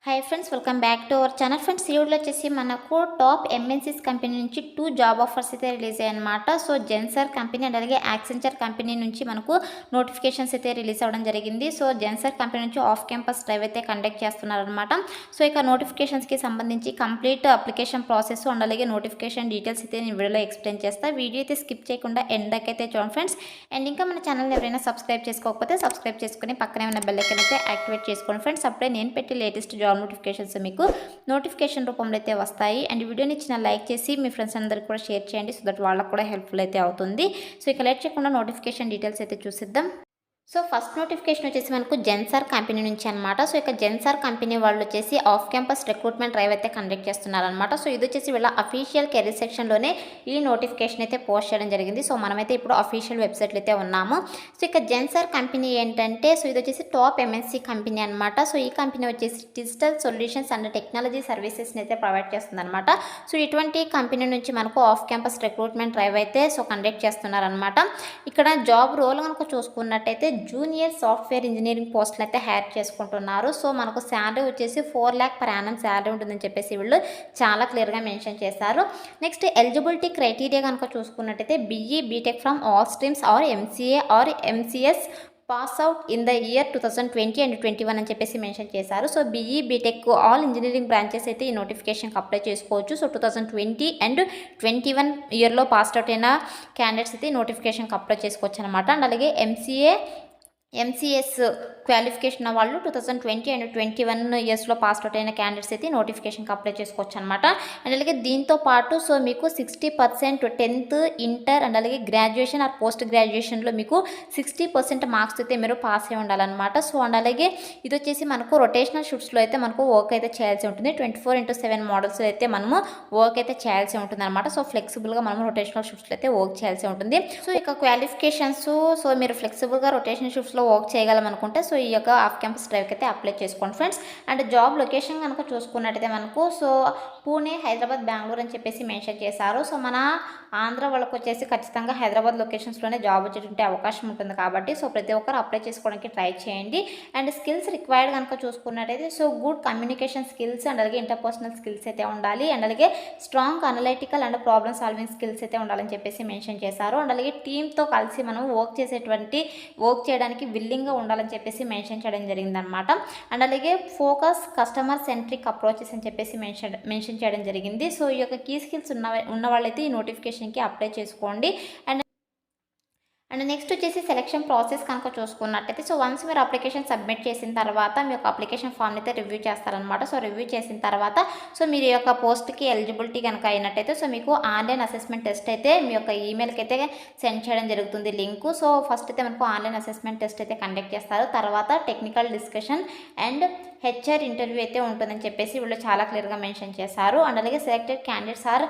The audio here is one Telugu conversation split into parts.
Hi friends, welcome back to our channel. Friends, ఈ వీడియోలో వచ్చేసి మనకు టాప్ ఎంఎన్సీస్ కంపెనీ నుంచి 2 జాబ్ ఆఫర్స్ అయితే రిలీజ్ అయ్యాయన్నమాట. సో జెన్సర్ కంపెనీ అండ్ అలాగే యాక్సెంచర్ కంపెనీ నుంచి మనకు నోటిఫికేషన్స్ అయితే రిలీజ్ అవ్వడం జరిగింది. సో జెన్సర్ కంపెనీ నుంచి ఆఫ్ క్యాంపస్ డ్రైవ్ అయితే కండక్ట్ చేస్తున్నారనమాట. సో ఇక నోటిఫికేషన్స్కి సంబంధించి కంప్లీట్ అప్లికేషన్ ప్రాసెస్ అండ్ అలాగే నోటిఫికేషన్ డీటెయిల్స్ అయితే నేను వీడియోలో ఎక్స్ప్లెయిన్ చేస్తాను. వీడియో అయితే స్కిప్ చేయకుండా ఎండ్ దాకా అయితే చూడండి ఫ్రెండ్స్. అండ్ ఇంకా మన ఛానల్ ఎవరైనా సబ్స్క్రైబ్ చేసుకోకపోతే సబ్స్క్రైబ్ చేసుకుని పక్కనే ఉన్న బెల్ ఐకాన్ అయితే యాక్టివేట్ చేసుకోండి ఫ్రెండ్స్. అప్పుడే నేను పెట్టి లేటెస్ట్ జాబ్ నోటిఫికేషన్స్ మీకు నోటిఫికేషన్ రూపంలో అయితే వస్తాయి. అండ్ వీడియోని ఇచ్చిన లైక్ చేసి మీ ఫ్రెండ్స్ అందరికి కూడా షేర్ చేయండి, సో దట్ వాళ్ళకు కూడా హెల్ప్ఫుల్ అయితే అవుతుంది. సో ఇక లేట్ చేయకుండా నోటిఫికేషన్ డీటెయిల్స్ అయితే చూసిద్దాం. సో ఫస్ట్ నోటిఫికేషన్ వచ్చేసి మనకు జెన్సార్ కంపెనీ నుంచి అనమాట. సో ఇక జెన్సార్ కంపెనీ వాళ్ళు వచ్చేసి ఆఫ్ క్యాంపస్ రిక్రూట్మెంట్ డ్రైవ్ అయితే కండక్ట్ చేస్తున్నారనమాట. సో ఇది వచ్చేసి వీళ్ళ అఫీషియల్ కెరీర్ సెక్షన్లోనే ఈ నోటిఫికేషన్ అయితే పోస్ట్ చేయడం జరిగింది. సో మనమైతే ఇప్పుడు అఫీషియల్ వెబ్సైట్లో అయితే ఉన్నాము. సో ఇక జెన్సార్ కంపెనీ ఏంటంటే, సో ఇది వచ్చేసి టాప్ ఎంఎన్సీ కంపెనీ అనమాట. సో ఈ కంపెనీ వచ్చేసి డిజిటల్ సొల్యూషన్స్ అండ్ టెక్నాలజీ సర్వీసెస్ని అయితే ప్రొవైడ్ చేస్తుంది అనమాట. సో ఇటువంటి కంపెనీ నుంచి మనకు ఆఫ్ క్యాంపస్ రిక్రూట్మెంట్ డ్రైవ్ అయితే సో కండక్ట్ చేస్తున్నారనమాట. ఇక్కడ జాబ్ రోల్ కనుక చూసుకున్నట్టయితే జూనియర్ సాఫ్ట్వేర్ ఇంజనీరింగ్ పోస్టులు అయితే హైర్ చేసుకుంటున్నారు. సో మనకు శాలరీ వచ్చేసి 4 lakh per annum శాలరీ ఉంటుందని చెప్పేసి వీళ్ళు చాలా క్లియర్గా మెన్షన్ చేశారు. నెక్స్ట్ ఎలిజిబిలిటీ క్రైటీరియా కనుక చూసుకున్నట్టయితే BE BTech from all streams or MCA or MCS pass out in the year 2020 and 21 అని చెప్పేసి మెన్షన్ చేశారు. So BE BTech all engineering branches అయితే ఈ నోటిఫికేషన్కి అప్లై చేసుకోవచ్చు. సో 2020 అండ్ 21 ఇయర్లో పాస్ అవుట్ అయిన క్యాండిడేట్స్ అయితే ఈ నోటిఫికేషన్కి అప్లై చేసుకోవచ్చు అనమాట. అండ్ అలాగే ఎంసీఎస్ క్వాలిఫికేషన్ వాళ్ళు 2020 అండ్ 21 ఇయర్స్లో పాస్ అవుట్ అయిన క్యాండిడేట్స్ అయితే నోటిఫికేషన్కి అప్లై చేసుకోవచ్చు అనమాట. అండ్ అలాగే దీంతో పాటు సో మీకు 60% 10th ఇంటర్ అండ్ అలాగే గ్రాడ్యుయేషన్ ఆర్ పోస్ట్ గ్రాడ్యుయేషన్లో మీకు 60% మార్క్స్ అయితే మీరు పాస్ అయి ఉండాలన్నమాట. సో అండ్ అలాగే ఇది వచ్చేసి మనకు రొటేషనల్ షిఫ్ట్స్లో అయితే మనకు వర్క్ అయితే చేయాల్సి ఉంటుంది. 24/7 మోడల్స్ అయితే మనము వర్క్ అయితే చేయాల్సి ఉంటుంది అనమాట. సో ఫ్లెక్సిబుల్గా మనం రొటేషనల్ షిఫ్ట్స్లో అయితే వర్క్ చేయాల్సి ఉంటుంది. సో ఇక క్వాలిఫికేషన్స్, సో మీరు ఫ్లెక్సిబుల్గా రొటేషనల్ షిఫ్ట్స్లో వర్క్ చేయగలమనుకుంటే సో ఈ యొక్క ఆఫ్ క్యాంపస్ డ్రైవ్కి అయితే అప్లై చేసుకోండి ఫ్రెండ్స్. అండ్ జాబ్ లొకేషన్ కనుక చూసుకున్నట్టయితే మనకు సో పూణే, హైదరాబాద్, బెంగళూరు అని చెప్పేసి మెన్షన్ చేశారు. సో మన ఆంధ్ర వాళ్ళకు వచ్చేసి ఖచ్చితంగా హైదరాబాద్ లొకేషన్స్లోనే జాబ్ వచ్చేటువంటి అవకాశం ఉంటుంది కాబట్టి సో ప్రతి ఒక్కరు అప్లై చేసుకోవడానికి ట్రై చేయండి. అండ్ స్కిల్స్ రిక్వైర్డ్ కనుక చూసుకున్నట్టయితే so good communication skills and అలాగే ఇంటర్పర్సనల్ స్కిల్స్ అయితే ఉండాలి. అండ్ అలాగే strong analytical and problem solving skills అయితే ఉండాలని చెప్పేసి మెన్షన్ చేశారు. అండ్ అలాగే టీమ్తో కలిసి మనం వర్క్ చేయడానికి విల్లింగ్గా ఉండాలని చెప్పేసి మెన్షన్ చేయడం జరిగిందనమాట. అండ్ అలాగే ఫోకస్ కస్టమర్ సెంట్రిక్ అప్రోచెస్ అని చెప్పేసి మెన్షన్ చేయడం జరిగింది. సో ఈ యొక్క కీ స్కిల్స్ ఉన్న వాళ్ళైతే ఈ నోటిఫికేషన్కి అప్లై చేసుకోండి. అండ్ నెక్స్ట్ వచ్చేసి సెలక్షన్ ప్రాసెస్ కనుక చూసుకున్నట్టయితే సో వన్స్ మీరు అప్లికేషన్ సబ్మిట్ చేసిన తర్వాత మీ యొక్క అప్లికేషన్ ఫామ్ అయితే రివ్యూ చేస్తారనమాట. సో రివ్యూ చేసిన తర్వాత సో మీరు యొక్క పోస్ట్కి ఎలిజిబిలిటీ కనుక అయినట్టయితే సో మీకు ఆన్లైన్ అసెస్మెంట్ టెస్ట్ అయితే మీ యొక్క ఈమెయిల్కి అయితే సెండ్ చేయడం జరుగుతుంది లింకు. సో ఫస్ట్ అయితే మనకు ఆన్లైన్ అసెస్మెంట్ టెస్ట్ అయితే కండక్ట్ చేస్తారు. తర్వాత technical discussion and HR interview అయితే ఉంటుందని చెప్పేసి వీళ్ళు చాలా క్లియర్గా మెన్షన్ చేశారు. అండ్ అలాగే selected candidates are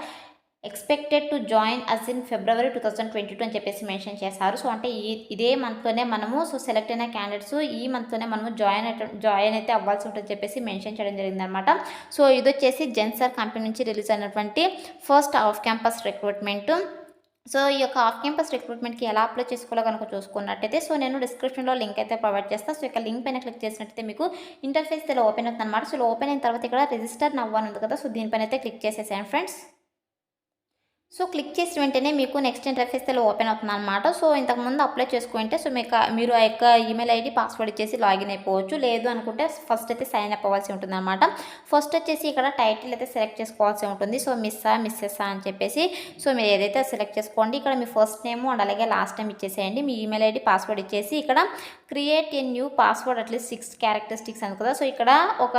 expected to join us in February 2022 అని చెప్పేసి మెన్షన్ చేశారు. సో అంటే ఇదే మంత్లోనే మనము సో సెలెక్ట్ అయిన క్యాండిడేట్స్ ఈ మంత్లోనే మనము జాయిన్ అయితే అవ్వాల్సి ఉంటుందని చెప్పేసి మెన్షన్ చేయడం జరిగిందనమాట. సో ఇది వచ్చేసి జెన్సర్ కంపెనీ నుంచి రిలీజ్ అయినటువంటి first off campus recruitment. So ఈ యొక్క ఆఫ్ క్యాంపస్ రిక్రూట్మెంట్కి ఎలా అప్లై చేసుకోవాలో కనుక చూసుకున్నట్టయితే సో నేను డిస్క్రిప్షన్లో లింక్ అయితే ప్రొవైడ్ చేస్తాను. సో ఇక లింక్ పైన క్లిక్ చేసినట్టయితే మీకు ఇంటర్ఫేస్ ఇలా ఓపెన్ అవుతుంది అనమాట. సో ఓపెన్ అయిన తర్వాత ఇక్కడ రిజిస్టర్ నవ్ అని ఉంది కదా, సో దీనిపైన అయితే క్లిక్ చేసేసాను ఫ్రెండ్స్. సో క్లిక్ చేసిన వెంటనే మీకు నెక్స్ట్ ఇంటర్ఫేస్ ఇలా ఓపెన్ అవుతుంది అనమాట. సో ఇంతకుముందు అప్లై చేసుకుంటే సో మీరు ఆ యొక్క ఈమెయిల్ ఐడి పాస్వర్డ్ ఇచ్చేసి లాగిన్ అయిపోవచ్చు. లేదు అనుకుంటే ఫస్ట్ అయితే సైన్ అప్ అవ్వాల్సి ఉంటుంది అనమాట. ఫస్ట్ వచ్చేసి ఇక్కడ టైటిల్ అయితే సెలెక్ట్ చేసుకోవాల్సి ఉంటుంది. సో మిస్సెస్సా అని చెప్పేసి సో మీరు ఏదైతే సెలెక్ట్ చేసుకోండి. ఇక్కడ మీ ఫస్ట్ నేమ్ అండ్ అలాగే లాస్ట్ నేమ్ ఇచ్చేసేయండి. మీ ఈమెయిల్ ఐడి పాస్వర్డ్ ఇచ్చేసి ఇక్కడ create a new password at least 6 characteristics అని కదా. సో ఇక్కడ ఒక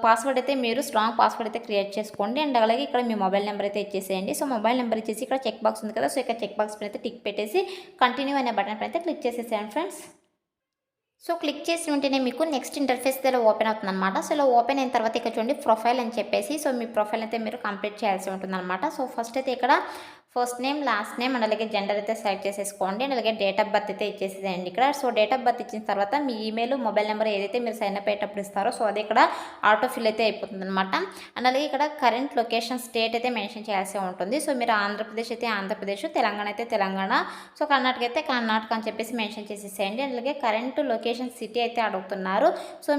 పాస్వర్డ్ అయితే మీరు స్ట్రాంగ్ పాస్వర్డ్ అయితే క్రియేట్ చేసుకోండి. అండ్ అలాగే ఇక్కడ మీ మొబైల్ నెంబర్ అయితే ఇచ్చేసేయండి. సో మొబైల్ నెంబర్ ఇచ్చేసి ఇక్కడ చెక్ బాక్స్ ఉంది కదా, సో ఇక్కడ చెక్ బాక్స్ పైన అయితే టిక్ పెట్టేసి కంటిన్యూ అనే బటన్ పైన అయితే క్లిక్ చేసేసేయండి ఫ్రెండ్స్. సో క్లిక్ చేసి ఉంటేనే మీకు నెక్స్ట్ ఇంటర్ఫేస్ ఇలా ఓపెన్ అవుతుంది అనమాట. సో ఇలా ఓపెన్ అయిన తర్వాత ఇక్కడ చూడండి ప్రొఫైల్ అని చెప్పేసి సో మీ ప్రొఫైల్ అయితే మీరు కంప్లీట్ చేయాల్సి ఉంటుంది అనమాట. సో ఫస్ట్ అయితే ఇక్కడ first name, last name and అలాగే జెండర్ అయితే సెలెక్ట్ చేసేసుకోండి అండ్ అలాగే డేట్ ఆఫ్ బర్త్ అయితే ఇచ్చేసేయండి ఇక్కడ. సో డేట్ ఆఫ్ బర్త్ ఇచ్చిన తర్వాత మీ ఈమెయిల్, మొబైల్ నెంబర్ ఏదైతే మీరు సైన్ అప్ అయ్యేటప్పుడు ఇస్తారో సో అది ఇక్కడ ఆటో ఫిల్ అయితే అయిపోతుంది అనమాట. అండ్ అలాగే ఇక్కడ కరెంట్ లొకేషన్ స్టేట్ అయితే మెన్షన్ చేయాల్సి ఉంటుంది. సో మీరు ఆంధ్రప్రదేశ్ అయితే ఆంధ్రప్రదేశ్, తెలంగాణ అయితే తెలంగాణ, సో కర్ణాటక అయితే కర్ణాటక అని చెప్పేసి మెన్షన్ చేసేసేయండి. అండ్ అలాగే కరెంట్ లొకేషన్ సిటీ అయితే అడుగుతున్నారు. సో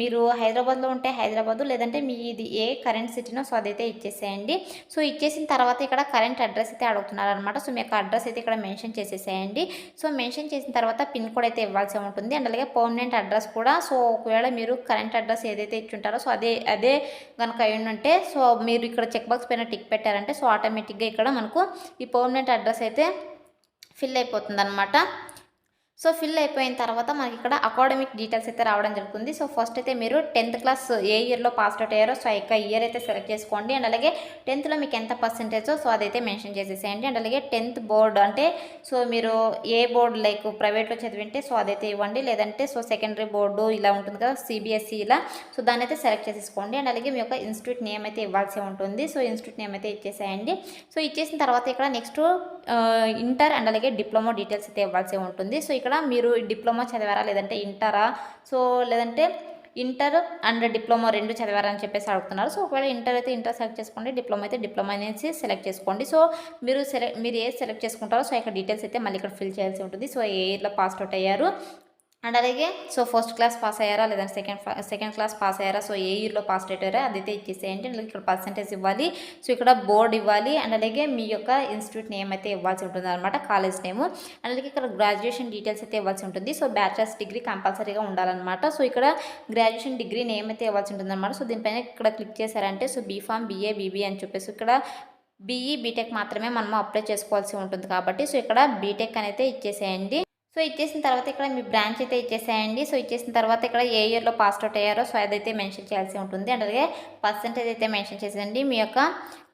మీరు హైదరాబాద్లో ఉంటే హైదరాబాద్, లేదంటే మీది ఏ కరెంట్ సిటీనో సో అదైతే ఇచ్చేసేయండి. సో ఇచ్చేసిన తర్వాత ఇక్కడ కరెంట్ అడ్రస్ అయితే అడుగుతున్నారు అనమాట. సో మీ యొక్క అడ్రస్ అయితే ఇక్కడ మెన్షన్ చేసేసేయండి. సో మెన్షన్ చేసిన తర్వాత పిన్ కోడ్ అయితే ఇవ్వాల్సి ఉంటుంది అండ్ అలాగే పర్మనెంట్ అడ్రస్ కూడా. సో ఒకవేళ మీరు కరెంట్ అడ్రస్ ఏదైతే ఇచ్చుంటారో సో అదే కనుక అయ్యుంటే సో మీరు ఇక్కడ చెక్ బాక్స్ పైన టిక్ పెట్టారంటే సో ఆటోమేటిక్గా ఇక్కడ మనకు ఈ పర్మనెంట్ అడ్రస్ అయితే ఫిల్ అయిపోతుంది అనమాట. సో ఫిల్ అయిపోయిన తర్వాత మనకి ఇక్కడ అకాడమిక్ డీటెయిల్స్ అయితే రావడం జరుగుతుంది. సో ఫస్ట్ అయితే మీరు 10th క్లాస్ ఏ ఇయర్లో పాస్ అవుట్ అయ్యారో సో యొక్క ఇయర్ అయితే సెలెక్ట్ చేసుకోండి అండ్ అలాగే 10thలో మీకు ఎంత పర్సెంటేజో సో అదైతే మెన్షన్ చేసేసేయండి. అండ్ అలాగే 10th బోర్డ్ అంటే సో మీరు ఏ బోర్డు లైక్ ప్రైవేట్లో చదివింటే సో అదైతే ఇవ్వండి, లేదంటే సో సెకండరీ బోర్డు ఇలా ఉంటుంది కదా సిబిఎస్ఈ ఇలా, సో దాన్ని అయితే సెలెక్ట్ చేసేసుకోండి. అండ్ అలాగే మీ యొక్క ఇన్స్టిట్యూట్ నేమ్ అయితే ఇవ్వాల్సి ఉంటుంది. సో ఇన్స్టిట్యూట్ నేమ్ అయితే ఇచ్చేసేయండి. సో ఇచ్చేసిన తర్వాత ఇక్కడ నెక్స్ట్ ఇంటర్ అండ్ అలాగే డిప్లొమా డీటెయిల్స్ అయితే ఇవ్వాల్సి ఉంటుంది. సో ఇక్కడ మీరు డిప్లొమా చదివారా లేదంటే ఇంటరా, సో లేదంటే ఇంటర్ అండ్ డిప్లొమా రెండు చదివారా అని చెప్పేసి అడుగుతున్నారు. సో ఒకవేళ ఇంటర్ అయితే ఇంటర్ సెలెక్ట్ చేసుకోండి, డిప్లొమా అయితే డిప్లొమా అనేసి సెలెక్ట్ చేసుకోండి. సో మీరు ఏ సెలెక్ట్ చేసుకుంటారో సో ఇక్కడ డీటెయిల్స్ అయితే మళ్ళీ ఇక్కడ ఫిల్ చేయాల్సి ఉంటుంది. సో ఏ ఇయర్లో పాస్ అవుట్ అయ్యారు అండ్ అలాగే సో ఫస్ట్ క్లాస్ పాస్ అయ్యారా లేదంటే సెకండ్ క్లాస్ పాస్ అయ్యారా, సో ఏ ఇయర్లో పాస్ అయ్యారా అదైతే ఇచ్చేసేయండి. అలాగే ఇక్కడ పర్సెంటేజ్ ఇవ్వాలి, సో ఇక్కడ బోర్డు ఇవ్వాలి అండ్ అలాగే మీ యొక్క ఇన్స్టిట్యూట్ నేమ్ అయితే ఇవ్వాల్సి ఉంటుంది అనమాట, కాలేజ్ నేము. అండ్ అలాగే ఇక్కడ గ్రాడ్యుయేషన్ డీటెయిల్స్ అయితే ఇవ్వాల్సి ఉంటుంది. సో బ్యాచిలర్స్ డిగ్రీ కంపల్సరీగా ఉండాలన్నమాట. సో ఇక్కడ గ్రాడ్యుయేషన్ డిగ్రీ నేమ్ అయితే ఇవ్వాల్సి ఉంటుంది అనమాట. సో దీనిపైన ఇక్కడ క్లిక్ చేశారంటే సో బీఫామ్, బీఏ, బీబీ అని చెప్పేసి ఇక్కడ బీఈ, బీటెక్ మాత్రమే మనం అప్లై చేసుకోవాల్సి ఉంటుంది కాబట్టి సో ఇక్కడ బీటెక్ అనేది ఇచ్చేసేయండి. సో ఇచ్చేసిన తర్వాత ఇక్కడ మీ బ్రాంచ్ అయితే ఇచ్చేసేయండి. సో ఇచ్చేసిన తర్వాత ఇక్కడ ఏ ఇయర్లో పాస్ అవుట్ అయ్యారో సో అదైతే మెన్షన్ చేయాల్సి ఉంటుంది. అండ్ అలాగే పర్సెంటేజ్ అయితే మెన్షన్ చేసేయండి. మీ యొక్క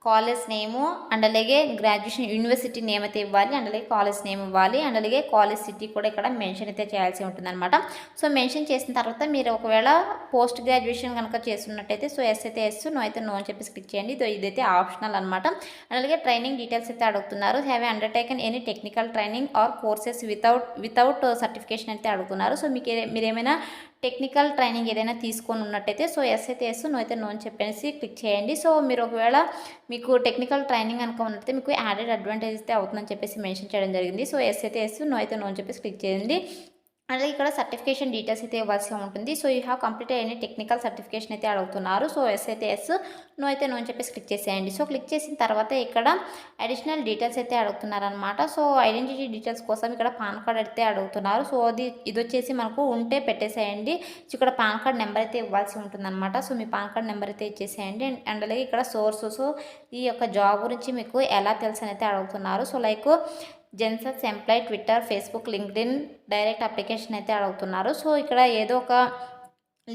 కాలేజ్ నేము అండ్ అలాగే గ్రాడ్యుయేషన్ యూనివర్సిటీ నేమ్ అయితే ఇవ్వాలి అండ్ అలాగే కాలేజ్ నేమ్ ఇవ్వాలి అండ్ అలాగే కాలేజ్ సిటీ కూడా ఇక్కడ మెన్షన్ అయితే చేయాల్సి ఉంటుంది అనమాట. సో మెన్షన్ చేసిన తర్వాత మీరు ఒకవేళ పోస్ట్ గ్రాడ్యుయేషన్ కనుక చేస్తున్నట్టయితే సో ఎస్ అయితే ఎస్, నో అయితే నో అని చెప్పేసి క్లిక్ చేయండి. ఇదైతే ఆప్షనల్ అనమాట. అండ్ అలాగే ట్రైనింగ్ డీటెయిల్స్ అయితే అడుగుతున్నారు. Have undertaken any technical training or courses without certification అయితే అడుగుతున్నారు. సో మీరు ఏమైనా టెక్నికల్ ట్రైనింగ్ ఏదైనా తీసుకొని ఉన్నట్టయితే సో ఎస్ అయితే ఎస్, నో అయితే నో అని చెప్పేసి క్లిక్ చేయండి. సో మీరు ఒకవేళ మీకు టెక్నికల్ ట్రైనింగ్ కనుక ఉన్నట్టయితే మీకు యాడెడ్ అడ్వాంటేజ్ అయితే అవుతుందని చెప్పేసి మెన్షన్ చేయడం జరిగింది. సో ఎస్ అయితే ఎస్, నో అయితే నో అని చెప్పేసి క్లిక్ చేయండి. అలాగే ఇక్కడ సర్టిఫికేషన్ డీటెయిల్స్ అయితే ఇవ్వాల్సి ఉంటుంది. So you have completed any technical certification అయితే అడుగుతున్నారు. సో ఎస్ అయితే ఎస్, నో అయితే నో అని చెప్పేసి క్లిక్ చేసేయండి. సో క్లిక్ చేసిన తర్వాత ఇక్కడ అడిషనల్ డీటెయిల్స్ అయితే అడుగుతున్నారనమాట. సో ఐడెంటిటీ డీటెయిల్స్ కోసం ఇక్కడ పాన్ కార్డ్ అయితే అడుగుతున్నారు. సో ఇది వచ్చేసి మనకు ఉంటే పెట్టేసేయండి. సో ఇక్కడ పాన్ కార్డ్ నెంబర్ అయితే ఇవ్వాల్సి ఉంటుందన్నమాట. సో మీ పాన్ కార్డ్ నెంబర్ అయితే ఇచ్చేసేయండి. అండ్ అలాగే ఇక్కడ సోర్స్, సో ఈ యొక్క జాబ్ గురించి మీకు ఎలా తెలుసు అని అయితే అడుగుతున్నారు. సో లైక్ జెన్సస్, employ, Twitter, Facebook, LinkedIn, direct application అయితే అడుగుతున్నారు. సో ఇక్కడ ఏదో ఒక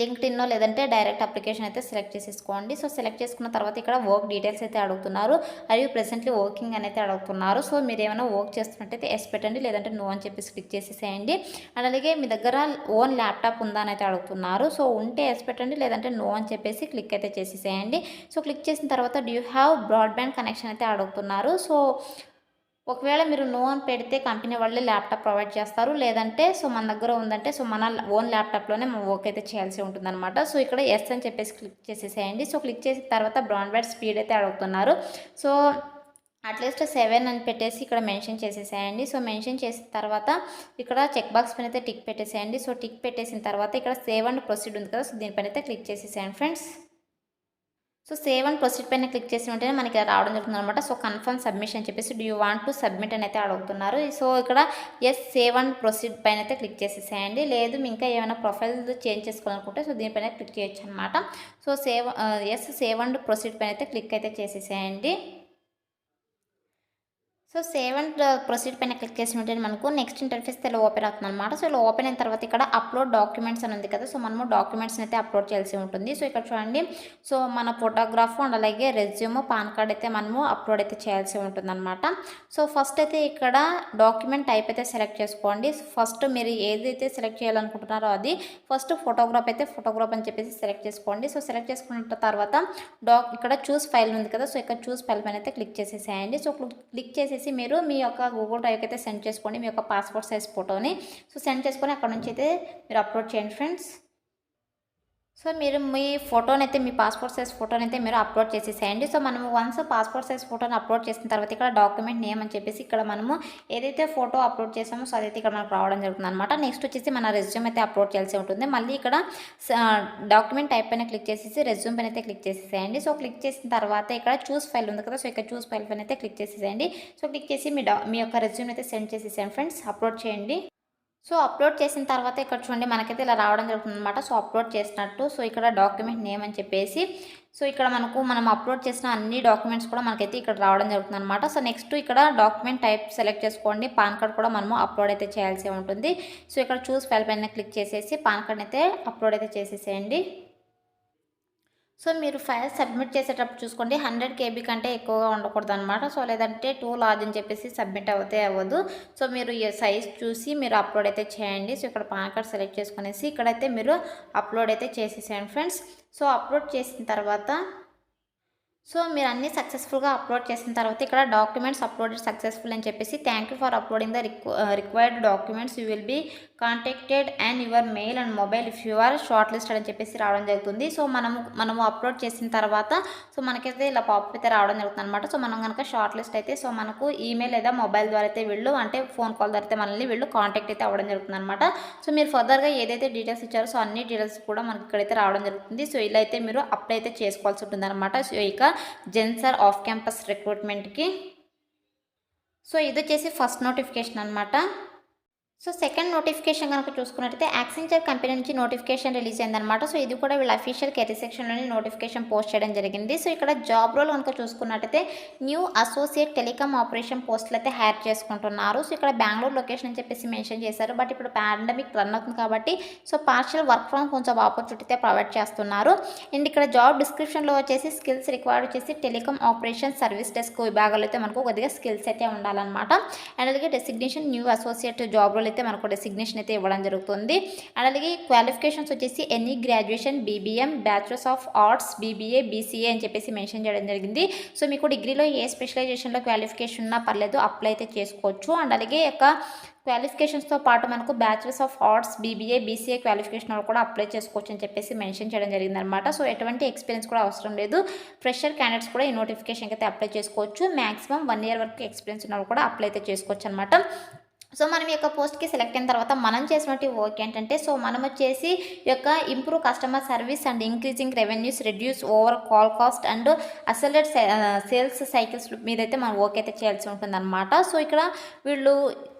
లింక్డ్ఇన్నో లేదంటే డైరెక్ట్ అప్లికేషన్ అయితే సెలెక్ట్ చేసేసుకోండి. సో సెలెక్ట్ చేసుకున్న తర్వాత ఇక్కడ వర్క్ డీటెయిల్స్ అయితే అడుగుతున్నారు. మరియు ప్రెసెంట్లీ వర్కింగ్ అని అయితే అడుగుతున్నారు. సో మీరు ఏమైనా వర్క్ చేస్తున్నట్టయితే ఎస్ పెట్టండి, లేదంటే నో అని చెప్పేసి క్లిక్ చేసేసేయండి. అండ్ అలాగే మీ దగ్గర ఓన్ ల్యాప్టాప్ ఉందా అని అయితే అడుగుతున్నారు. సో ఉంటే ఎస్ పెట్టండి, లేదంటే నో అని చెప్పేసి క్లిక్ అయితే చేసేసేయండి. సో క్లిక్ చేసిన తర్వాత do you have broadband connection అయితే అడుగుతున్నారు. సో ఒకవేళ మీరు నో అని పెడితే కంపెనీ వాళ్ళే ల్యాప్టాప్ ప్రొవైడ్ చేస్తారు, లేదంటే సో మన దగ్గర ఉందంటే సో మన ఓన్ ల్యాప్టాప్లోనే మనం వర్క్ అయితే చేయాల్సి ఉంటుందన్నమాట. సో ఇక్కడ ఎస్ అని చెప్పేసి క్లిక్ చేసేసేయండి. సో క్లిక్ చేసిన తర్వాత బ్రాడ్బ్యాండ్ స్పీడ్ అయితే అడుగుతున్నారు. సో అట్లీస్ట్ 7 అని పెట్టేసి ఇక్కడ మెన్షన్ చేసేసేయండి. సో మెన్షన్ చేసిన తర్వాత ఇక్కడ చెక్ బాక్స్ పైన అయితే టిక్ పెట్టేసేయండి. సో టిక్ పెట్టేసిన తర్వాత ఇక్కడ సేవ్ అండ్ ప్రొసీడ్ ఉంది కదా, సో దీనిపైన అయితే క్లిక్ చేసేసేయండి friends. So save and proceed పైన క్లిక్ చేసి ఉంటేనే మనకి రావడం జరుగుతుంది అనమాట. సో కన్ఫర్మ్ సబ్మిషన్ అని చెప్పేసి do you want to submit అని అయితే అడుగుతున్నారు. సో ఇక్కడ ఎస్ సేవ్ అండ్ ప్రొసీడ్ పైన అయితే క్లిక్ చేసేసేయండి. లేదు ఇంకా ఏమైనా ప్రొఫైల్ చేంజ్ చేసుకోవాలనుకుంటే సో దీనిపైన క్లిక్ చేయొచ్చు అనమాట. సో సేవ్ అండ్ ప్రొసీడ్ పైన అయితే క్లిక్ అయితే చేసేసేయండి. సో సేవ్ అండ్ ప్రొసీడ్ పైన క్లిక్ చేసినట్టు మనకు నెక్స్ట్ ఇంటర్ఫేస్ ఇలా ఓపెన్ అవుతుంది అనమాట. సో ఇలా ఓపెన్ అయిన తర్వాత ఇక్కడ అప్లోడ్ డాక్యుమెంట్స్ అని ఉంది కదా, సో మనము డాక్యుమెంట్స్ని అయితే అప్లోడ్ చేయాల్సి ఉంటుంది. సో ఇక్కడ చూడండి, సో మన ఫోటోగ్రాఫ్ అండ్ అలాగే రెజ్యూమ్, పాన్ కార్డ్ అయితే మనము అప్లోడ్ అయితే చేయాల్సి ఉంటుంది అనమాట. సో ఫస్ట్ అయితే ఇక్కడ డాక్యుమెంట్ టైప్ అయితే సెలెక్ట్ చేసుకోండి. ఫస్ట్ మీరు ఏదైతే సెలెక్ట్ చేయాలనుకుంటున్నారో అది ఫస్ట్ ఫోటోగ్రాఫ్ అయితే ఫోటోగ్రాఫ్ అని చెప్పేసి సెలెక్ట్ చేసుకోండి. సో సెలెక్ట్ చేసుకున్న తర్వాత ఇక్కడ చూస్ ఫైల్ ఉంది కదా, సో ఇక్కడ చూస్ ఫైల్ పైన అయితే క్లిక్ చేసేసేయండి. సో క్లిక్ చేసేసి మీరు మీ యొక్క గూగుల్ డ్రైవ్కి అయితే సెండ్ చేసుకోండి మీ యొక్క పాస్పోర్ట్ సైజ్ ఫోటోని. సో సెండ్ చేసుకొని అక్కడ నుంచి అయితే మీరు అప్లోడ్ చేయండి ఫ్రెండ్స్. సో మీరు మీ ఫోటోని అయితే, మీ పాస్పోర్ట్ సైజ్ ఫోటోని అయితే మీరు అప్లోడ్ చేసేసేయండి. సో మనము వన్స్ పాస్పోర్ట్ సైజ్ ఫోటోని అప్లోడ్ చేసిన తర్వాత ఇక్కడ డాక్యుమెంట్ నేమ్ అని చెప్పేసి ఇక్కడ మనము ఏదైతే ఫోటో అప్లోడ్ చేసామో సో అదైతే ఇక్కడ మనకు రావడం జరుగుతుంది అనమాట. నెక్స్ట్ వచ్చేసి మన రెజ్యూమ్ అయితే అప్లోడ్ చేయాల్సి ఉంటుంది. మళ్ళీ ఇక్కడ డాక్యుమెంట్ టైప్ పైన క్లిక్ చేసేసి రెజ్యూమ్ పైన అయితే క్లిక్ చేసేసేయండి. సో క్లిక్ చేసిన తర్వాత ఇక్కడ చూస్ ఫైల్ ఉంది కదా, సో ఇక్కడ చూస్ ఫైల్ పైన అయితే క్లిక్ చేసేసేయండి. సో క్లిక్ చేసి మీ యొక్క రెజ్యూమ్ అయితే సెండ్ చేసేసేయండి ఫ్రెండ్స్, అప్లోడ్ చేయండి. సో అప్లోడ్ చేసిన తర్వాత ఇక్కడ చూడండి మనకైతే ఇలా రావడం జరుగుతుంది అనమాట. సో అప్లోడ్ చేసినట్టు, సో ఇక్కడ డాక్యుమెంట్ నేమ్ అని చెప్పేసి సో ఇక్కడ మనం అప్లోడ్ చేసిన అన్ని డాక్యుమెంట్స్ కూడా మనకైతే ఇక్కడ రావడం జరుగుతుంది అనమాట. సో నెక్స్ట్ ఇక్కడ డాక్యుమెంట్ టైప్ సెలెక్ట్ చేసుకోండి. పాన్ కార్డ్ కూడా మనము అప్లోడ్ అయితే చేయాల్సి ఉంటుంది. సో ఇక్కడ చూస్ ఫైల్ పైన క్లిక్ చేసేసి పాన్ కార్డ్ అయితే అప్లోడ్ అయితే చేసేసేయండి. సో మీరు ఫైల్ సబ్మిట్ చేసేటప్పుడు చూసుకోండి 100 KB కంటే ఎక్కువగా ఉండకూడదు అనమాట. సో లేదంటే టూ లార్జ్ అని చెప్పేసి సబ్మిట్ అవుతే అవ్వదు. సో మీరు ఈ సైజ్ చూసి మీరు అప్లోడ్ అయితే చేయండి. సో ఇక్కడ పాన్ కార్డ్ సెలెక్ట్ చేసుకునేసి ఇక్కడైతే మీరు అప్లోడ్ అయితే చేసేసేయండి ఫ్రెండ్స్. సో అప్లోడ్ చేసిన తర్వాత సో మీరు అన్నీ సక్సెస్ఫుల్గా అప్లోడ్ చేసిన తర్వాత ఇక్కడ డాక్యుమెంట్స్ అప్లోడెడ్ సక్సెస్ఫుల్ అని చెప్పేసి thank you for uploading the required documents you will be contacted and your mail and mobile if you are shortlisted అని చెప్పేసి రావడం జరుగుతుంది. సో మనము అప్లోడ్ చేసిన తర్వాత సో మనకైతే ఇలా పాపప్ అయితే రావడం జరుగుతుంది అనమాట. సో మనం కనుక షార్ట్ లిస్ట్ అయితే సో మనకు ఈమెయిల్ లేదా మొబైల్ ద్వారా అయితే వీళ్ళు అంటే ఫోన్ కాల్ ద్వారా అయితే మనల్ని వీళ్ళు కాంటాక్ట్ అయితే అవ్వడం జరుగుతుంది అనమాట. సో మీరు ఫర్దర్గా ఏదైతే డీటెయిల్స్ ఇచ్చారో సో అన్ని డీటెయిల్స్ కూడా మనకి ఇక్కడైతే రావడం జరుగుతుంది. సో ఇలా అయితే మీరు అప్లై అయితే చేసుకోవాల్సి ఉంటుంది అనమాట. సో ఇక జెన్సర్ ఆఫ్ క్యాంపస్ రిక్రూట్మెంట్కి సో ఇది వచ్చేసి ఫస్ట్ నోటిఫికేషన్ అనమాట. సో సెకండ్ నోటిఫికేషన్ కనుక చూసుకున్నట్టయితే యాక్సెంచర్ కంపెనీ నుంచి నోటిఫికేషన్ రిలీజ్ అయిందనమాట. సో ఇది కూడా వీళ్ళ అఫీషియల్ కెరీర్ సెక్షన్లోని నోటిఫికేషన్ పోస్ట్ చేయడం జరిగింది. సో ఇక్కడ జాబ్ రోల్ కనుక చూసుకున్నట్టయితే న్యూ అసోసియేట్ టెలికామ్ ఆపరేషన్ పోస్టులు అయితే హైర్ చేసుకుంటున్నారు. సో ఇక్కడ బెంగళూరు లొకేషన్ అని చెప్పేసి మెన్షన్ చేశారు. బట్ ఇప్పుడు పాండమిక్ రన్ అవుతుంది కాబట్టి సో పార్షియల్ వర్క్ ఫ్రమ్ కొంచెం ఆపర్చునిటీ అయితే ప్రొవైడ్ చేస్తున్నారు. అండ్ ఇక్కడ జాబ్ డిస్క్రిప్షన్లో వచ్చేసి స్కిల్స్ రిక్వైర్డ్ వచ్చేసి టెలికామ్ ఆపరేషన్ సర్వీస్ డెస్క్ విభాగాలు అయితే మనకు కొద్దిగా స్కిల్స్ అయితే ఉండాలన్నమాట. అండ్ అలాగే designation new associate job role అయితే మనకు డెసిగ్నేషన్ అయితే ఇవ్వడం జరుగుతుంది. అండ్ అలాగే క్వాలిఫికేషన్స్ వచ్చేసి any graduation BBM, bachelors of arts, BBA, BCA అని చెప్పేసి మెన్షన్ చేయడం జరిగింది. సో మీకు డిగ్రీలో ఏ స్పెషలైజేషన్లో క్వాలిఫికేషన్ ఉన్నా పర్లేదు, అప్లై అయితే చేసుకోవచ్చు. అండ్ అలాగే యొక్క క్వాలిఫికేషన్స్తో పాటు మనకు bachelors of arts, BBA, BCA qualification కూడా అప్లై చేసుకోవచ్చు అని చెప్పేసి మెన్షన్ చేయడం జరిగిందనమాట. సో ఎటువంటి ఎక్స్పీరియన్స్ కూడా అవసరం లేదు. ఫ్రెషర్ క్యాండిడేట్స్ కూడా ఈ నోటిఫికేషన్కి అయితే అప్లై చేసుకోవచ్చు. మ్యాక్సిమం 1 year వరకు ఎక్స్పీరియన్స్ ఉన్న కూడా అప్లై అయితే చేసుకోవచ్చు అనమాట. సో మనం ఈ యొక్క పోస్ట్కి సెలెక్ట్ అయిన తర్వాత మనం చేసినటువంటి వర్క్ ఏంటంటే సో మనం వచ్చేసి ఈ యొక్క improve customer service and increasing revenues, reduce over call cost and accelerate sales cycles మీదైతే మనం వర్క్ అయితే చేయాల్సి ఉంటుంది అనమాట. సో ఇక్కడ వీళ్ళు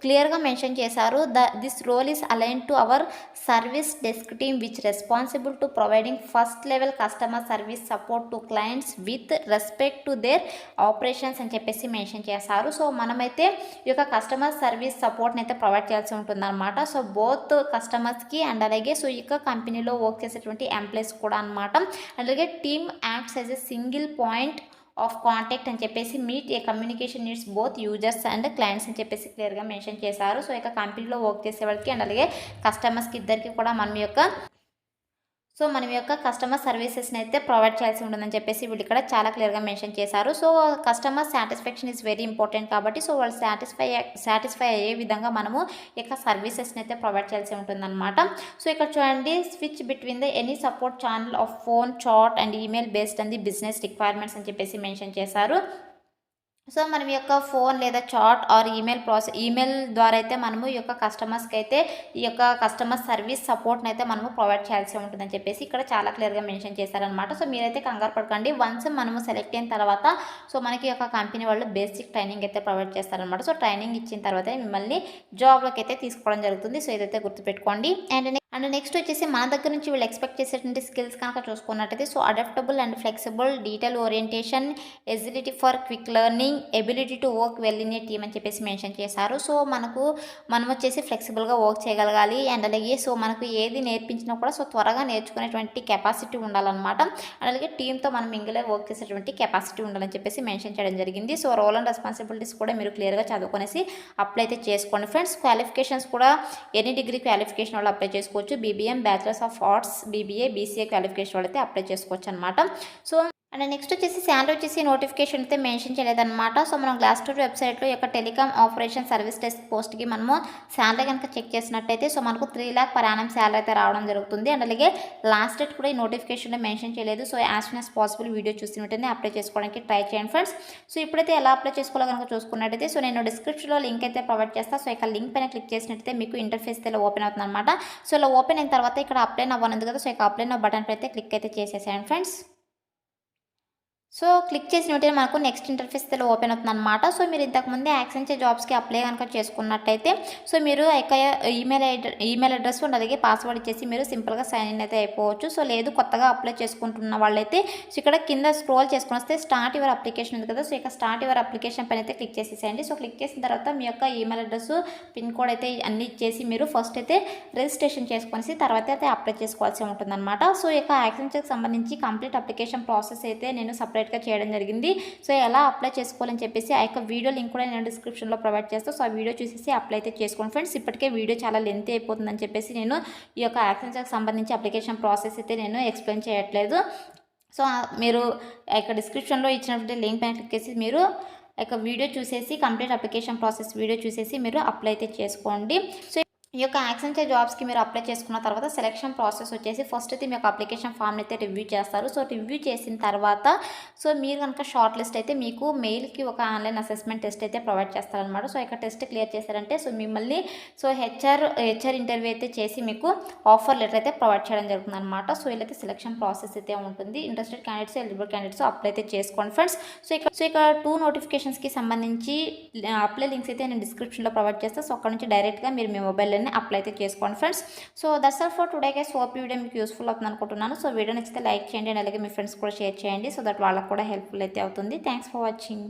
క్లియర్గా మెన్షన్ చేశారు this role is align to our service desk team which responsible to providing first level customer service support to clients with respect to their operations అని చెప్పేసి మెన్షన్ చేశారు. సో మనమైతే ఈ యొక్క కస్టమర్ సర్వీస్ సపోర్ట్ని అయితే ప్రొవైడ్ చేయాల్సి ఉంటుంది అనమాట. సో బోత్ కస్టమర్స్కి అండ్ అలాగే సో ఈ యొక్క కంపెనీలో వర్క్ చేసేటువంటి ఎంప్లాయీస్ కూడా అనమాట. అలాగే team acts as a single point of contact అని చెప్పేసి meet A communication needs both users and clients అని చెప్పేసి క్లియర్గా మెన్షన్ చేశారు. సో ఇక కంపెనీలో వర్క్ చేసే వాళ్ళకి అండ్ అలాగే కస్టమర్స్కి ఇద్దరికి కూడా మనం యొక్క కస్టమర్ సర్వీసెస్ని అయితే ప్రొవైడ్ చేయాల్సి ఉంటుందని చెప్పేసి వీళ్ళు ఇక్కడ చాలా క్లియర్గా మెన్షన్ చేశారు. So customer satisfaction is very important కాబట్టి సో వాళ్ళు సాటిస్ఫై అయ్యే విధంగా మనము ఇక సర్వీసెస్ని అయితే ప్రొవైడ్ చేయాల్సి ఉంటుందన్నమాట. సో ఇక్కడ చూడండి switch between the any support channel of phone, chat and email based on the business requirements అని చెప్పేసి మెన్షన్ చేశారు. సో మనం యొక్క ఫోన్ లేదా చాట్ ఆర్ ఈమెయిల్ ద్వారా అయితే మనము ఈ యొక్క కస్టమర్స్కి అయితే ఈ యొక్క కస్టమర్ సర్వీస్ సపోర్ట్ని అయితే మనము ప్రొవైడ్ చేయాల్సి ఉంటుందని చెప్పేసి ఇక్కడ చాలా క్లియర్గా మెన్షన్ చేశారనమాట. సో మీరైతే కంగారు పడకండి. వన్స్ మనము సెలెక్ట్ అయిన తర్వాత సో మనకి యొక్క కంపెనీ వాళ్ళు బేసిక్ ట్రైనింగ్ అయితే ప్రొవైడ్ చేస్తారనమాట. సో ట్రైనింగ్ ఇచ్చిన తర్వాత మిమ్మల్ని జాబ్లోకి అయితే తీసుకోవడం జరుగుతుంది. సో ఇదైతే గుర్తుపెట్టుకోండి. అండ్ అండ్ నెక్స్ట్ వచ్చేసి మన దగ్గర నుంచి వీళ్ళు ఎక్స్పెక్ట్ చేసేటువంటి స్కిల్స్ కనుక చూసుకున్నట్టయితే so adaptable and flexible, detail orientation, agility for quick learning, ability to work well in a team అని చెప్పేసి మెన్షన్ చేశారు. సో మనం వచ్చేసి ఫ్లెక్సిబుల్గా వర్క్ చేయగలగాలి. అండ్ అలాగే సో మనకు ఏది నేర్పించినా కూడా సో త్వరగా నేర్చుకునేటువంటి కెపాసిటీ ఉండాలన్నమాట. అండ్ అలాగే టీంతో మనం మింగిలే వర్క్ చేసేటువంటి కెపాసిటీ ఉండాలని చెప్పేసి మెన్షన్ చేయడం జరిగింది. సో రోల్ అండ్ రెస్పాన్సిబిలిటీస్ కూడా మీరు క్లియర్గా చదువుకొనేసి అప్లై అయితే చేసుకోండి ఫ్రెండ్స్. క్వాలిఫికేషన్స్ కూడా ఎనీ డిగ్రీ క్వాలిఫికేషన్ వాళ్ళు అప్లై చేసుకోవచ్చు. BBM, bachelors of arts, BBA, BCA qualification వాళ్ళు అయితే అప్లై చేసుకోవచ్చు అనమాట. సో అండ్ నెక్స్ట్ వచ్చేసి శాలరీ వచ్చేసి నోటిఫికేషన్ అయితే మెన్షన్ చేయలేదన్నమాట. సో మనం గ్లాస్డోర్ వెబ్సైట్లో యొక్క టెలికామ్ ఆపరేషన్ సర్వీస్ డెస్క్ పోస్ట్కి మనము శాలరీ కనుక చెక్ చేసినట్టయితే సో మనకు 3 lakh per annum శాలరీ అయితే రావడం జరుగుతుంది. అండ్ అలాగే లాస్ట్ డేట్ కూడా ఈ నోటిఫికేషన్లో మెన్షన్ చేయలేదు. So as soon as possible video చూసిన వెంటనే అప్లై చేసుకోవడానికి ట్రై చేయండి ఫ్రెండ్స్. సో ఇప్పుడైతే ఎలా అప్లై చేసుకోవాలో కనుక చూసుకున్నట్టయితే సో నేను డిస్క్రిప్షన్లో లింక్ అయితే ప్రొవైడ్ చేస్తాను. సో ఇక లింక్ పైన క్లిక్ చేసినట్టయితే మీకు ఇంటర్ఫేస్ అయితే ఓపెన్ అవుతుంది అనమాట. సో ఇలా ఓపెన్ అయిన తర్వాత ఇక్కడ అప్లై నవ్ అని ఉంది కదా, సో ఇక అప్లై నవ్ బటన్ పై అయితే క్లిక్ అయితే చేసేసాను ఫ్రెండ్స్. సో క్లిక్ చేసిన వెంటనే మనకు నెక్స్ట్ ఇంటర్ఫేస్ అయితే ఓపెన్ అవుతుంది అనమాట. సో మీరు ఇంతకుముందే యాక్సెంచర్ జాబ్స్కి అప్లై కనుక చేసుకున్నట్టయితే సో మీరు ఈమెయిల్ అడ్రస్ అలాగే పాస్వర్డ్ ఇచ్చేసి మీరు సింపుల్గా సైన్ ఇన్ అయితే అయిపోవచ్చు. సో లేదు కొత్తగా అప్లై చేసుకుంటున్న వాళ్ళైతే సో ఇక్కడ కింద స్క్రోల్ చేసుకుని వస్తే స్టార్ట్ యువర్ అప్లికేషన్ ఉంది కదా, సో ఇక్కడ స్టార్ట్ యువర్ అప్లికేషన్ పైన అయితే క్లిక్ చేసేసేయండి. సో క్లిక్ చేసిన తర్వాత మీ యొక్క ఈమెయిల్ అడ్రస్, పిన్ కోడ్ అయితే అన్ని ఇచ్చేసి మీరు ఫస్ట్ అయితే రిజిస్ట్రేషన్ చేసుకొని తర్వాత అయితే అప్లై చేసుకోవాల్సి ఉంటుంది అనమాట. సో ఇక యాక్సెంచర్కి సంబంధించి కంప్లీట్ అప్లికేషన్ ప్రాసెస్ అయితే నేను సపరేట్గా చేయడం జరిగింది. సో ఎలా అప్లై చేసుకోవాలని చెప్పేసి ఆ యొక్క వీడియో లింక్ కూడా నేను డిస్క్రిప్షన్లో ప్రొవైడ్ చేస్తాను. సో ఆ వీడియో చూసేసి అప్లై అయితే చేసుకోండి ఫ్రెండ్స్. ఇప్పటికే వీడియో చాలా లెంత్ అయిపోతుందని చెప్పేసి నేను ఈ యొక్క యాక్సెంచర్కి సంబంధించి అప్లికేషన్ ప్రాసెస్ అయితే నేను ఎక్స్ప్లెయిన్ చేయట్లేదు. సో మీరు ఇక్కడ డిస్క్రిప్షన్లో ఇచ్చినటువంటి లింక్ పైన క్లిక్ చేసి మీరు యొక్క వీడియో చూసేసి కంప్లీట్ అప్లికేషన్ ప్రాసెస్ వీడియో చూసేసి మీరు అప్లై అయితే చేసుకోండి. సో ఈ యొక్క యాక్సెంచర్ జాబ్స్కి మీరు అప్లై చేసుకున్న తర్వాత సెలక్షన్ ప్రాసెస్ వచ్చేసి ఫస్ట్ అయితే మీ యొక్క అప్లికేషన్ ఫామ్ని అయితే రివ్యూ చేస్తారు. సో రివ్యూ చేసిన తర్వాత సో మీరు కనుక షార్ట్ లిస్ట్ అయితే మీకు మెయిల్కి ఒక ఆన్లైన్ అసెస్మెంట్ టెస్ట్ అయితే ప్రొవైడ్ చేస్తారనమాట. సో ఇక్కడ టెస్ట్ క్లియర్ చేశారంటే సో మిమ్మల్ని సో హెచ్ఆర్ ఇంటర్వ్యూ అయితే చేసి మీకు ఆఫర్ లెటర్ అయితే ప్రొవైడ్ చేయడం జరుగుతుంది అనమాట. సో వీళ్ళైతే సెలక్షన్ ప్రాసెస్ అయితే ఉంటుంది. Interested candidates, eligible candidates apply అయితే చేసుకోండి ఫ్రెండ్స్. సో ఇక్కడ 2 నోటిఫికేషన్స్కి సంబంధించి అప్లై లింక్స్ అయితే నేను డిస్క్రిప్షన్లో ప్రొవైడ్ చేస్తాను. సో అక్కడ నుంచి డైరెక్ట్గా మీరు మీ మొబైల్ అప్లై అయితే చేసుకోండి friends. So that's all for today guys. Hope ఈ వీడియో మీకు యూస్ఫుల్ అవుతుంది అనుకుంటున్నాను. సో వీడియో నచ్చితే లైక్ చేయండి, అలాగే మీ ఫ్రెండ్స్ కూడా షేర్ చేయండి. సో దట్ వాళ్ళకు కూడా హెల్ప్ఫుల్ అయితే అవుతుంది. Thanks for watching.